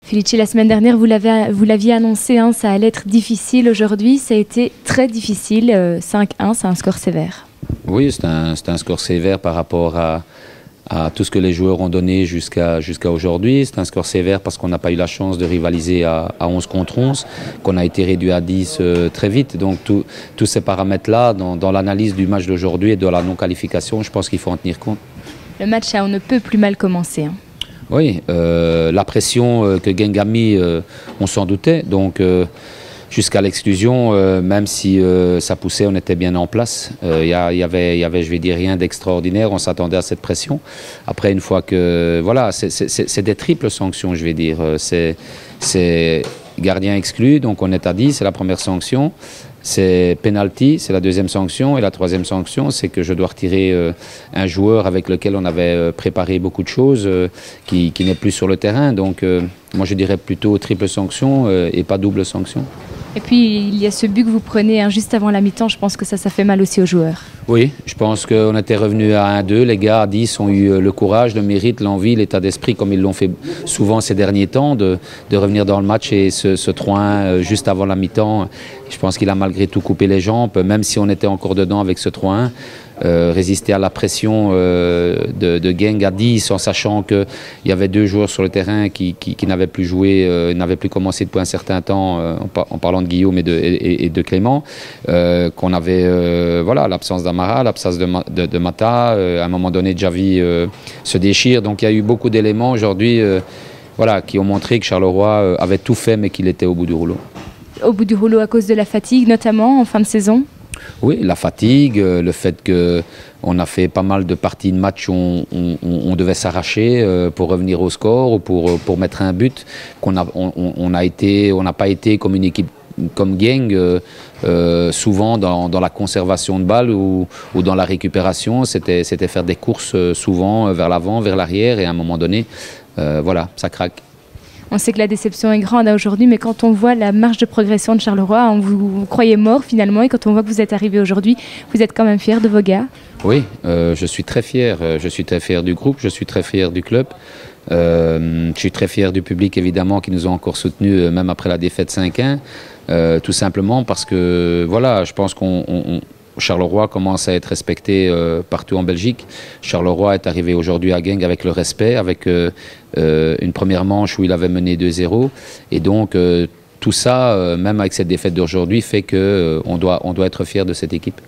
Felice, la semaine dernière, vous l'aviez annoncé, hein, ça allait être difficile. Aujourd'hui, ça a été très difficile. 5-1, c'est un score sévère. Oui, c'est un score sévère par rapport à tout ce que les joueurs ont donné jusqu'à aujourd'hui. C'est un score sévère parce qu'on n'a pas eu la chance de rivaliser à 11 contre 11, qu'on a été réduit à 10 très vite. Donc tous ces paramètres-là, dans l'analyse du match d'aujourd'hui et de la non-qualification, je pense qu'il faut en tenir compte. Le match, on ne peut plus mal commencer. Hein. Oui, la pression que Genk a mis, on s'en doutait. Donc jusqu'à l'exclusion, même si ça poussait, on était bien en place. Il y avait, je vais dire, rien d'extraordinaire. On s'attendait à cette pression. Après, une fois que... Voilà, c'est des triples sanctions, je vais dire. C'est gardien exclu, donc on est à 10, c'est la première sanction. C'est penalty, c'est la deuxième sanction. Et la troisième sanction, c'est que je dois retirer un joueur avec lequel on avait préparé beaucoup de choses, qui n'est plus sur le terrain. Donc moi, je dirais plutôt triple sanction et pas double sanction. Et puis, il y a ce but que vous prenez hein, juste avant la mi-temps. Je pense que ça fait mal aussi aux joueurs. Oui, je pense qu'on était revenu à 1-2. Les gars à 10 ont eu le courage, le mérite, l'envie, l'état d'esprit, comme ils l'ont fait souvent ces derniers temps, de revenir dans le match et ce 3-1 juste avant la mi-temps. Je pense qu'il a malgré tout coupé les jambes, même si on était encore dedans avec ce 3-1. Résister à la pression de Genk à 10 en sachant qu'il y avait deux joueurs sur le terrain qui n'avaient plus joué, n'avaient plus commencé depuis un certain temps, en parlant de Guillaume et de Clément, qu'on avait voilà, l'absence d'Amara, l'absence de Mata, à un moment donné Javi se déchire, donc il y a eu beaucoup d'éléments aujourd'hui voilà, qui ont montré que Charleroi avait tout fait mais qu'il était au bout du rouleau. Au bout du rouleau à cause de la fatigue notamment en fin de saison? Oui, la fatigue, le fait qu'on a fait pas mal de parties de match où on devait s'arracher pour revenir au score ou pour mettre un but, on n'a pas été comme une équipe comme Genk, souvent dans la conservation de balles ou dans la récupération, c'était faire des courses souvent vers l'avant, vers l'arrière et à un moment donné, voilà, ça craque. On sait que la déception est grande aujourd'hui, mais quand on voit la marge de progression de Charleroi, on vous croyait mort finalement, et quand on voit que vous êtes arrivé aujourd'hui, vous êtes quand même fier de vos gars? Oui, je suis très fier. Je suis très fier du groupe, je suis très fier du club. Je suis très fier du public évidemment qui nous a encore soutenus même après la défaite 5-1. Tout simplement parce que voilà, je pense qu'on Charleroi commence à être respecté partout en Belgique. Charleroi est arrivé aujourd'hui à Genk avec le respect, avec une première manche où il avait mené 2-0. Et donc tout ça, même avec cette défaite d'aujourd'hui, fait qu'on doit être fier de cette équipe.